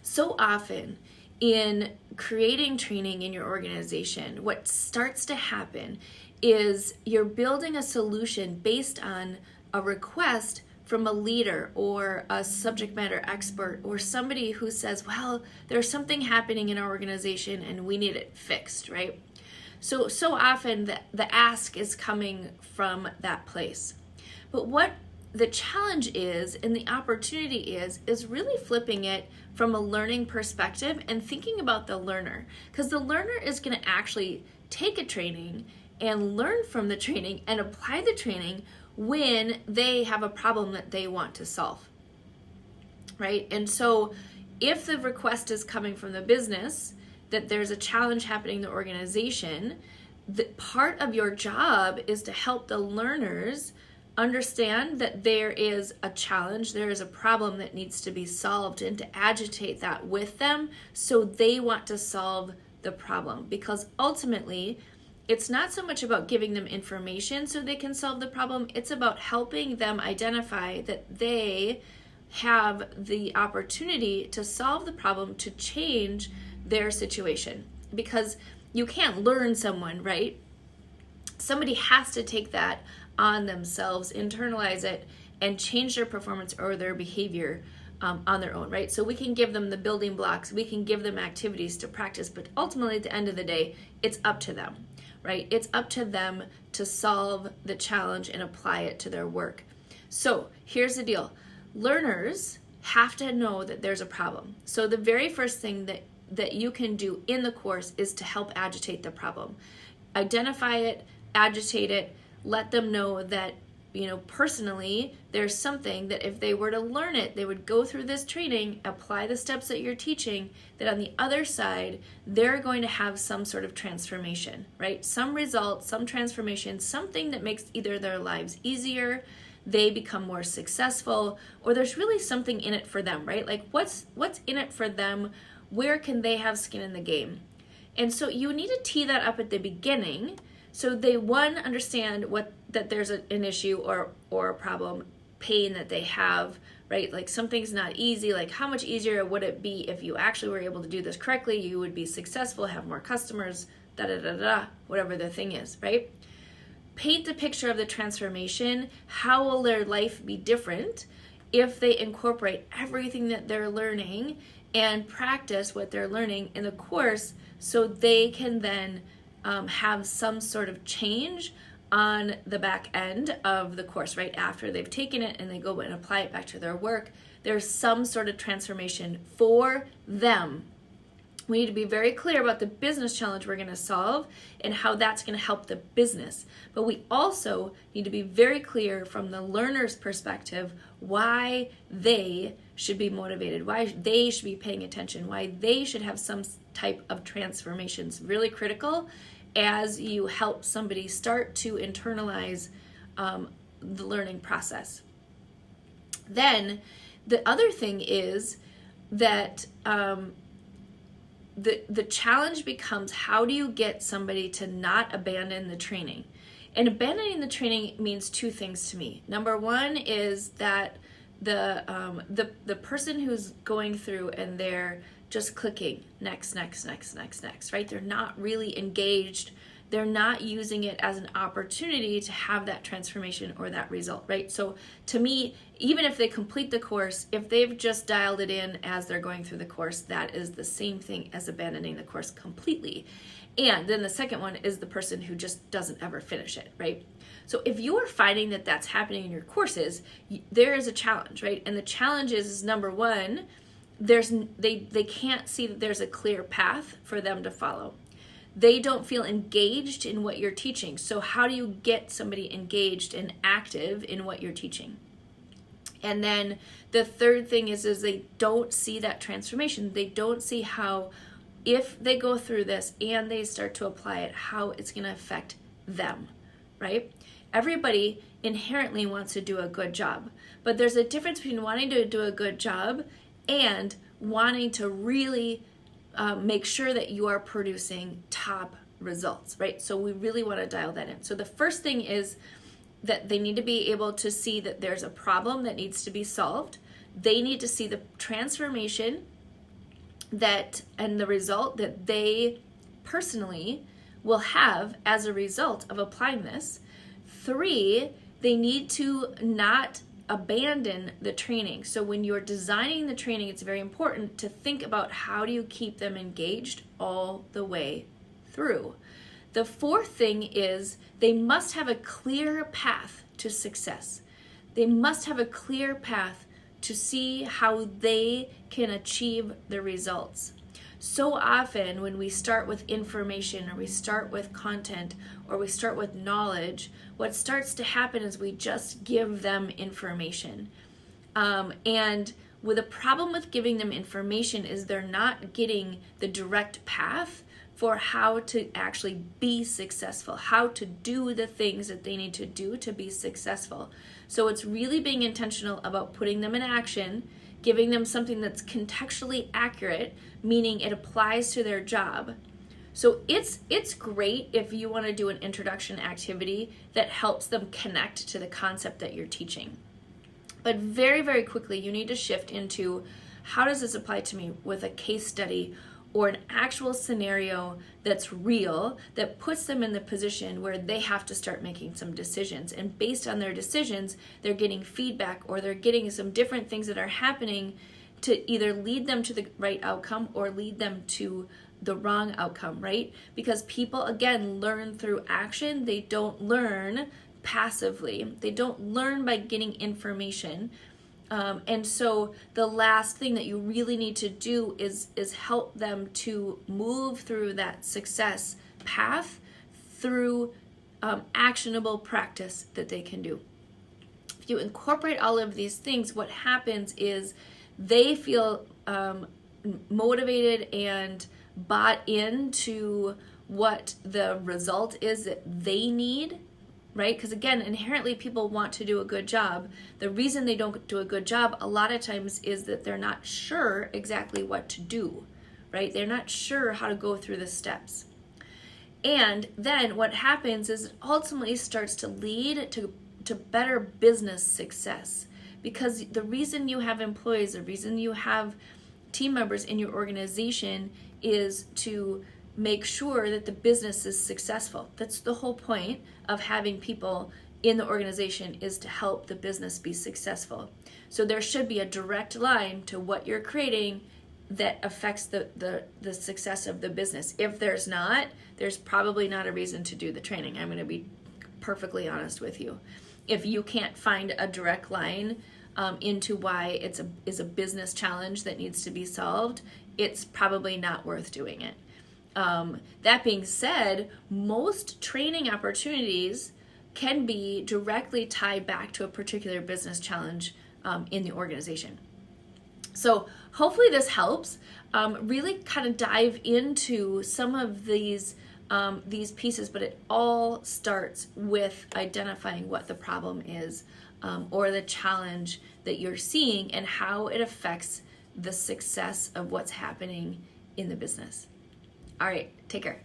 So often in creating training in your organization, what starts to happen is you're building a solution based on a request from a leader or a subject matter expert or somebody who says, well, there's something happening in our organization and we need it fixed, right? So often the ask is coming from that place. But what the challenge is and the opportunity is really flipping it from a learning perspective and thinking about the learner. Because the learner is going to actually take a training and learn from the training and apply the training when they have a problem that they want to solve, right? And so if the request is coming from the business, that there's a challenge happening in the organization, the part of your job is to help the learners understand that there is a challenge, there is a problem that needs to be solved, and to agitate that with them so they want to solve the problem. Because ultimately, it's not so much about giving them information so they can solve the problem, it's about helping them identify that they have the opportunity to solve the problem, to change their situation. Because you can't learn someone, right? Somebody has to take that on themselves, internalize it, and change their performance or their behavior on their own, right? So we can give them the building blocks, we can give them activities to practice, but ultimately at the end of the day, it's up to them, right? It's up to them to solve the challenge and apply it to their work. So here's the deal. Learners have to know that there's a problem. So the very first thing that you can do in the course is to help agitate the problem. Identify it, agitate it, let them know that, personally, there's something that if they were to learn it, they would go through this training, apply the steps that you're teaching, that on the other side, they're going to have some sort of transformation, right? Some result, some transformation, something that makes either their lives easier, they become more successful, or there's really something in it for them, right? Like what's in it for them? Where can they have skin in the game? And so you need to tee that up at the beginning so they, one, understand that there's an issue or a problem, pain that they have, right? Like something's not easy, like how much easier would it be if you actually were able to do this correctly? You would be successful, have more customers, whatever the thing is, right? Paint the picture of the transformation. How will their life be different if they incorporate everything that they're learning and practice what they're learning in the course so they can then have some sort of change on the back end of the course, right? After they've taken it and they go and apply it back to their work, there's some sort of transformation for them. We need to be very clear about the business challenge we're going to solve and how that's going to help the business. But we also need to be very clear from the learner's perspective why they should be motivated, why they should be paying attention, why they should have some type of transformations. Really critical as you help somebody start to internalize the learning process. Then the other thing is that the challenge becomes, how do you get somebody to not abandon the training? And abandoning the training means two things to me. Number one is that the person who's going through and they're just clicking next, right? They're not really engaged. They're not using it as an opportunity to have that transformation or that result, right? So to me, even if they complete the course, if they've just dialed it in as they're going through the course, that is the same thing as abandoning the course completely. And then the second one is the person who just doesn't ever finish it, right? So if you are finding that that's happening in your courses, there is a challenge, right? And the challenge is number one, they can't see that there's a clear path for them to follow. They don't feel engaged in what you're teaching. So how do you get somebody engaged and active in what you're teaching? And then the third thing is they don't see that transformation. They don't see how, if they go through this and they start to apply it, how it's going to affect them, right? Everybody inherently wants to do a good job, but there's a difference between wanting to do a good job and wanting to really make sure that you are producing top results, right? So we really want to dial that in. So the first thing is that they need to be able to see that there's a problem that needs to be solved. They need to see the transformation and the result that they personally will have as a result of applying this. 3, they need to not abandon the training. So when you're designing the training, it's very important to think about how do you keep them engaged all the way through. The 4th thing is they must have a clear path to success. They must have a clear path to see how they can achieve the results. So often when we start with information, or we start with content, or we start with knowledge, what starts to happen is we just give them information. And with a problem with giving them information is they're not getting the direct path for how to actually be successful, how to do the things that they need to do to be successful. So it's really being intentional about putting them in action, giving them something that's contextually accurate, meaning it applies to their job. So it's great if you want to do an introduction activity that helps them connect to the concept that you're teaching. But very, very quickly, you need to shift into how does this apply to me with a case study or an actual scenario that's real, that puts them in the position where they have to start making some decisions. And based on their decisions, they're getting feedback, or they're getting some different things that are happening to either lead them to the right outcome or lead them to the wrong outcome, right? Because people, again, learn through action. They don't learn passively. They don't learn by getting information. And so the last thing that you really need to do is help them to move through that success path through actionable practice that they can do. If you incorporate all of these things, what happens is they feel motivated and bought into what the result is that they need, right? Because again, inherently people want to do a good job. The reason they don't do a good job a lot of times is that they're not sure exactly what to do, right? They're not sure how to go through the steps. And then what happens is it ultimately starts to lead to better business success. Because the reason you have employees, the reason you have team members in your organization is to make sure that the business is successful. That's the whole point of having people in the organization, is to help the business be successful. So there should be a direct line to what you're creating that affects the success of the business. If there's not, there's probably not a reason to do the training. I'm going to be perfectly honest with you. If you can't find a direct line into why is a business challenge that needs to be solved, it's probably not worth doing it. That being said, most training opportunities can be directly tied back to a particular business challenge in the organization. So hopefully this helps really kind of dive into some of these pieces, but it all starts with identifying what the problem is or the challenge that you're seeing and how it affects the success of what's happening in the business. All right, take care.